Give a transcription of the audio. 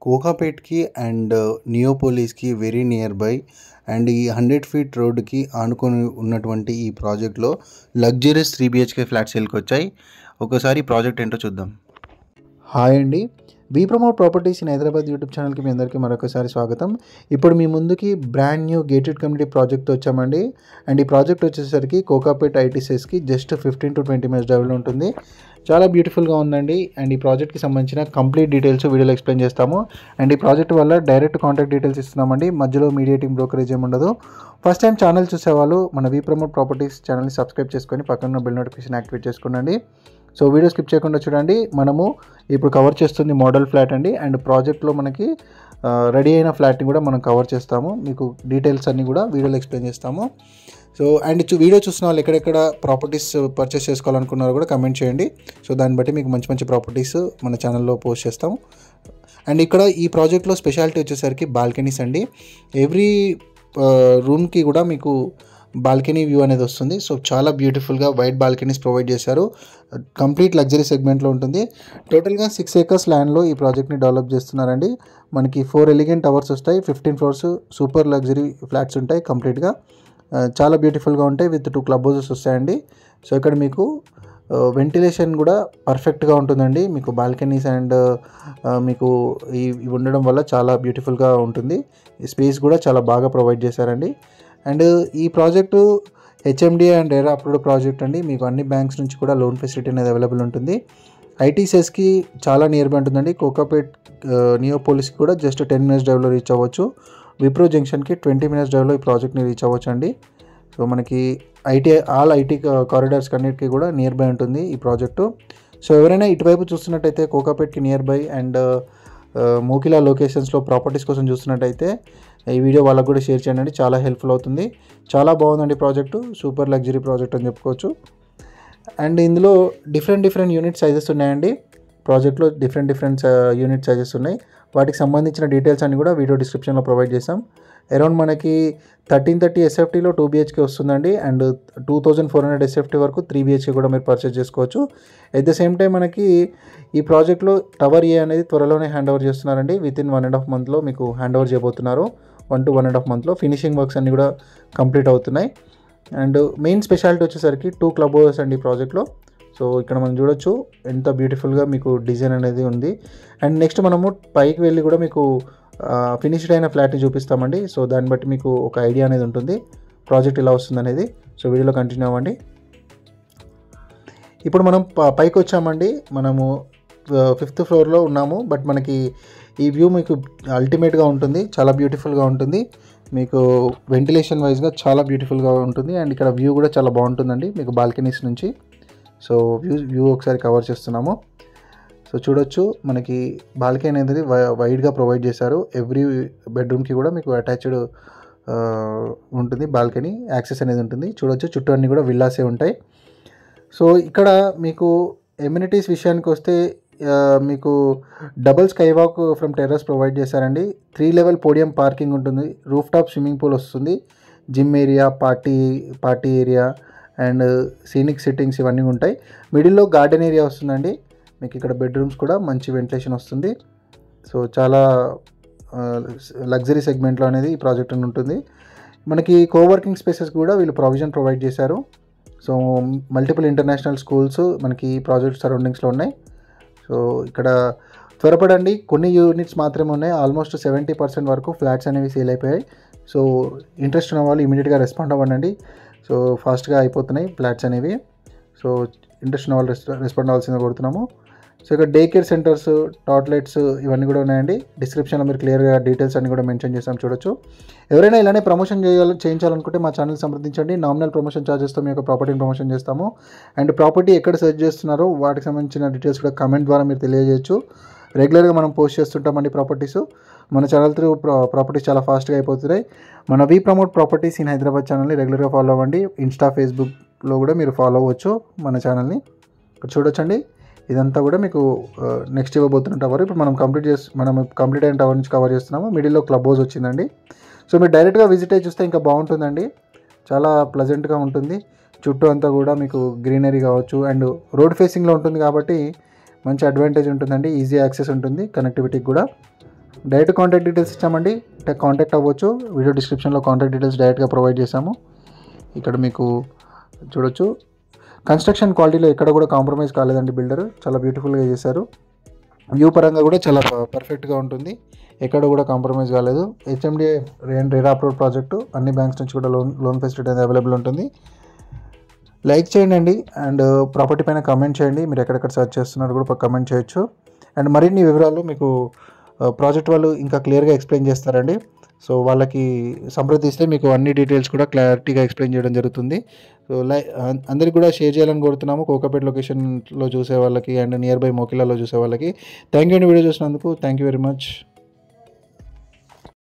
కోకాపేట్‌కి and నియోపోలిస్‌కి very near by and ఈ 100 feet రోడ్డుకి ఆనుకొని ఉన్నటువంటి ఈ ప్రాజెక్ట్‌లో లగ్జరియస్ 3 BHK ఫ్లాట్స్ సేల్‌కొచ్చాయి. ఒకసారి ఈ ప్రాజెక్ట్ ఏంటో చూద్దాం. హాయ్ అండి. We promote properties in Hyderabad YouTube ఛానల్కి మీ అందరికీ మరొకసారి స్వాగతం. ఇప్పుడు మీ ముందుకి brand new gated community project వచ్చామండి. అండ్ ఈ ప్రాజెక్ట్ వచ్చేసరికి కోకాపేట్ ITCSకి జస్ట్ 15 to 20 minutes డ్రైవ్లో ఉంటుంది. చాలా బ్యూటిఫుల్గా ఉందండి. అండ్ ఈ ప్రాజెక్ట్కి సంబంధించిన కంప్లీట్ డీటెయిల్స్ వీడియోలో ఎక్స్ప్లెయిన్ చేస్తాము. అండ్ ఈ ప్రాజెక్ట్ వల్ల డైరెక్ట్ కాంటాక్ట్ డీటెయిల్స్ ఇస్తున్నామండి. మధ్యలో మీడియేటింగ్ బ్రోకరేజ్ ఏమి ఉండదు. ఫస్ట్ టైం ఛానల్ చూసేవాళ్ళు మన వి ప్రమోట్ ప్రాపర్టీస్ ఛానల్ని సబ్స్క్రైబ్ చేసుకొని పక్కన బెల్ నోటిఫికేషన్ యాక్టివేట్ చేసుకోండి. సో వీడియో స్కిప్ చేయకుండా చూడండి. మనము ఇప్పుడు కవర్ చేస్తుంది మోడల్ ఫ్లాట్ అండి. అండ్ ప్రాజెక్ట్లో మనకి రెడీ అయిన ఫ్లాట్ని కూడా మనం కవర్ చేస్తాము. మీకు డీటెయిల్స్ అన్నీ కూడా వీడియోలో ఎక్స్ప్లెయిన్ చేస్తాము. సో అండ్ వీడియో చూసిన వాళ్ళు ఎక్కడెక్కడ ప్రాపర్టీస్ పర్చేస్ చేసుకోవాలనుకున్నారో కూడా కమెంట్ చేయండి. సో దాన్ని బట్టి మీకు మంచి మంచి ప్రాపర్టీస్ మన ఛానల్లో పోస్ట్ చేస్తాము. అండ్ ఇక్కడ ఈ ప్రాజెక్ట్లో స్పెషాలిటీ వచ్చేసరికి బాల్కనీస్ అండి. ఎవ్రీ రూమ్కి కూడా మీకు బాల్కనీ వ్యూ అనేది వస్తుంది. సో చాలా బ్యూటిఫుల్గా వైడ్ బాల్కనీస్ ప్రొవైడ్ చేశారు. కంప్లీట్ లగ్జరీ సెగ్మెంట్లో ఉంటుంది. టోటల్గా 6 acres ల్యాండ్లో ఈ ప్రాజెక్ట్ని డెవలప్ చేస్తున్నారండి. మనకి 4 ఎలిగెంట్ టవర్స్ వస్తాయి. 15 floors సూపర్ లగ్జరీ ఫ్లాట్స్ ఉంటాయి. కంప్లీట్గా చాలా బ్యూటిఫుల్గా ఉంటాయి. విత్ 2 club houses వస్తాయండి. సో ఇక్కడ మీకు వెంటిలేషన్ కూడా పర్ఫెక్ట్గా ఉంటుందండి. మీకు బాల్కనీస్ అండ్ మీకు ఇవి ఉండడం వల్ల చాలా బ్యూటిఫుల్గా ఉంటుంది. స్పేస్ కూడా చాలా బాగా ప్రొవైడ్ చేశారండి. అండ్ ఈ project HMDA and RERA approved project అండి. మీకు అన్ని బ్యాంక్స్ నుంచి కూడా లోన్ ఫెసిలిటీ అనేది అవైలబుల్ ఉంటుంది. ITCSకి చాలా నియర్ బై ఉంటుందండి. కోకాపేట్ నియోపోలిస్కి కూడా జస్ట్ 10 minutes డ్రైవ్లో రీచ్ అవ్వచ్చు. విప్రో జంక్షన్కి 20 minutes డ్రైవ్లో ఈ ప్రాజెక్ట్ని రీచ్ అవ్వచ్చు అండి. సో మనకి ఆల్ ఐటీ కారిడార్స్ అన్నిటికీ కూడా నియర్ బై ఉంటుంది ఈ ప్రాజెక్టు. సో ఎవరైనా ఇటువైపు చూస్తున్నట్టయితే కోకాపేట్కి నియర్ బై అండ్ మోకిలా లొకేషన్స్లో ప్రాపర్టీస్ కోసం చూస్తున్నట్టయితే ఈ వీడియో వాళ్ళకు కూడా షేర్ చేయండి. చాలా హెల్ప్ఫుల్ అవుతుంది. చాలా బాగుందండి ప్రాజెక్టు. సూపర్ లగ్జరీ ప్రాజెక్ట్ అని చెప్పుకోవచ్చు. అండ్ ఇందులో డిఫరెంట్ యూనిట్ సైజెస్ ఉన్నాయండి. ప్రాజెక్ట్లో డిఫరెంట్ యూనిట్ సైజెస్ ఉన్నాయి. వాటికి సంబంధించిన డీటెయిల్స్ అన్ని కూడా వీడియో డిస్క్రిప్షన్లో ప్రొవైడ్ చేసాం. అరౌండ్ మనకి 1330 SFTలో 2 BHK వస్తుందండి. అండ్ 2400 SFT వరకు 3 BHK కూడా మీరు పర్చేస్ చేసుకోవచ్చు. ఎట్ ద సేమ్ టైం మనకి ఈ ప్రాజెక్ట్లో టవర్ A అనేది త్వరలోనే హ్యాండ్ ఓవర్ చేస్తున్నారండి. వితిన్ 1.5 monthలో మీకు హ్యాండ్ ఓవర్ చేయబోతున్నారు. 1 to 1.5 monthలో ఫినిషింగ్ వర్క్స్ అన్నీ కూడా కంప్లీట్ అవుతున్నాయి. అండ్ మెయిన్ స్పెషాలిటీ వచ్చేసరికి 2 club houses అండి ఈ ప్రాజెక్ట్లో. సో ఇక్కడ మనం చూడొచ్చు ఎంత బ్యూటిఫుల్గా మీకు డిజైన్ అనేది ఉంది. అండ్ నెక్స్ట్ మనము పైకి వెళ్ళి కూడా మీకు ఫినిష్డ్ అయిన ఫ్లాట్ని చూపిస్తామండి. సో దాన్ని బట్టి మీకు ఒక ఐడియా అనేది ఉంటుంది ప్రాజెక్ట్ ఇలా వస్తుంది అనేది. సో వీడియోలో కంటిన్యూ అవ్వండి. ఇప్పుడు మనం పైకి వచ్చామండి. మనము 5th floorలో ఉన్నాము. బట్ మనకి ఈ వ్యూ మీకు అల్టిమేట్గా ఉంటుంది. చాలా బ్యూటిఫుల్గా ఉంటుంది. మీకు వెంటిలేషన్ వైజ్గా చాలా బ్యూటిఫుల్గా ఉంటుంది. అండ్ ఇక్కడ వ్యూ కూడా చాలా బాగుంటుందండి మీకు బాల్కనీస్ నుంచి. సో వ్యూ ఒకసారి కవర్ చేస్తున్నాము. సో చూడొచ్చు మనకి బాల్కనీ అనేది వైడ్గా ప్రొవైడ్ చేశారు. ఎవ్రీ బెడ్రూమ్కి కూడా మీకు అటాచ్డ్ ఉంటుంది. బాల్కనీ యాక్సెస్ అనేది ఉంటుంది. చూడొచ్చు చుట్టూ అన్నీ కూడా విల్లాసే ఉంటాయి. సో ఇక్కడ మీకు ఎమ్యూనిటీస్ విషయానికి వస్తే మీకు double sky walk from terrace provide చేశారండి. 3 level పోడియం పార్కింగ్ ఉంటుంది. రూఫ్ టాప్ స్విమ్మింగ్ పూల్ వస్తుంది. Gym area, party area and scenic sittings ఇవన్నీ ఉంటాయి. మిడిల్లో గార్డెన్ ఏరియా వస్తుందండి. మీకు ఇక్కడ బెడ్రూమ్స్ కూడా మంచి వెంటిలేషన్ వస్తుంది. సో చాలా లగ్జరీ సెగ్మెంట్లో అనేది ఈ ప్రాజెక్ట్ ఉంటుంది. మనకి కోవర్కింగ్ స్పేసెస్ కూడా వీళ్ళు ప్రొవైడ్ చేశారు. సో మల్టిపుల్ ఇంటర్నేషనల్ స్కూల్స్ మనకి ఈ ప్రాజెక్ట్ సరౌండింగ్స్లో ఉన్నాయి. సో ఇక్కడ త్వరపడండి, కొన్ని యూనిట్స్ మాత్రమే ఉన్నాయి. ఆల్మోస్ట్ 70% వరకు ఫ్లాట్స్ అనేవి సేల్ అయిపోయాయి. సో ఇంట్రెస్ట్ ఉన్న వాళ్ళు ఇమీడియట్గా రెస్పాండ్ అవ్వండి. సో ఫాస్ట్గా అయిపోతున్నాయి ఫ్లాట్స్ అనేవి. సో ఇంట్రెస్ట్ ఉన్న వాళ్ళు రెస్పాండ్ అవ్వాల్సిందిగా కోరుతున్నాము. సో ఇక్కడ డే కేర్ సెంటర్స్, టాయిలెట్స్ ఇవన్నీ కూడా ఉన్నాయండి. డిస్క్రిప్షన్లో మీరు క్లియర్గా డీటెయిల్స్ అన్ని కూడా మెన్షన్ చేసాం, చూడొచ్చు. ఎవరైనా ఇలానే ప్రమోషన్ చేయించాలనుకుంటే మా ఛానల్ సంప్రదించండి. నామినల్ ప్రమోషన్ ఛార్జెస్తో మీ యొక్క ప్రాపర్టీని ప్రమోషన్ చేస్తాము. అండ్ ప్రాపర్టీ ఎక్కడ సెర్చ్ చేస్తున్నారో వాటికి సంబంధించిన డీటెయిల్స్ కూడా కమెంట్ ద్వారా మీరు తెలియజేయచ్చు. రెగ్యులర్గా మనం పోస్ట్ చేస్తుంటామండి ప్రాపర్టీస్. మన ఛానల్ త్రూ ప్రాపర్టీస్ చాలా ఫాస్ట్గా అయిపోతున్నాయి. మన వి ప్రమోట్ ప్రాపర్టీస్ ఇన్ హైదరాబాద్ ఛానల్ని రెగ్యులర్గా ఫాలో అవ్వండి. ఇన్స్టా, ఫేస్బుక్లో కూడా మీరు ఫాలో అవ్వచ్చు మన ఛానల్ని. ఇక్కడ చూడొచ్చండి, ఇదంతా కూడా మీకు నెక్స్ట్ ఇవ్వబోతున్న టవర్. ఇప్పుడు మనం కంప్లీట్ అయిన టవర్ నుంచి కవర్ చేస్తున్నాము. మిడిల్లో క్లబ్ హౌస్ వచ్చిందండి. సో మీరు డైరెక్ట్గా విజిట్ అయ్యి చూస్తే ఇంకా బాగుంటుందండి. చాలా ప్లెజెంట్గా ఉంటుంది. చుట్టూ అంతా కూడా మీకు గ్రీనరీ కావచ్చు. అండ్ రోడ్ ఫేసింగ్లో ఉంటుంది కాబట్టి మంచి అడ్వాంటేజ్ ఉంటుందండి. ఈజీ యాక్సెస్ ఉంటుంది కనెక్టివిటీకి కూడా. డైరెక్ట్ కాంటాక్ట్ డీటెయిల్స్ ఇచ్చామండి, కాంటాక్ట్ అవ్వచ్చు. వీడియో డిస్క్రిప్షన్లో కాంటాక్ట్ డీటెయిల్స్ డైరెక్ట్గా ప్రొవైడ్ చేశాము. ఇక్కడ మీకు చూడొచ్చు, కన్స్ట్రక్షన్ క్వాలిటీలో ఎక్కడ కూడా కాంప్రమైజ్ కాలేదండి. బిల్డర్ చాలా బ్యూటిఫుల్గా చేశారు. వ్యూ పరంగా కూడా చాలా పర్ఫెక్ట్గా ఉంటుంది, ఎక్కడ కూడా కాంప్రమైజ్ కాలేదు. హెచ్ఎండిఏ రేరా అప్రూవ్డ్ ప్రాజెక్టు, అన్ని బ్యాంక్స్ నుంచి కూడా లోన్ ఫెసిలిటీ అనేది అవైలబుల్ ఉంటుంది. లైక్ చేయండి అండి, అండ్ ప్రాపర్టీ పైన కమెంట్ చేయండి. మీరు ఎక్కడెక్కడ సర్చ్ చేస్తున్నారు కూడా కమెంట్ చేయొచ్చు. అండ్ మరిన్ని వివరాలు మీకు ప్రాజెక్ట్ వాళ్ళు ఇంకా క్లియర్గా ఎక్స్ప్లెయిన్ చేస్తారండి. సో వాళ్ళకి సంప్రదిస్తే మీకు అన్ని డీటెయిల్స్ కూడా క్లారిటీగా ఎక్స్ప్లెయిన్ చేయడం జరుగుతుంది. సో అందరికీ కూడా షేర్ చేయాలని కోరుతున్నాము, కోకాపేట లొకేషన్లో చూసే వాళ్ళకి అండ్ నియర్ బై మోకిలాలో చూసే వాళ్ళకి. థ్యాంక్ యూ అండి వీడియో చూసినందుకు. Thank you very much.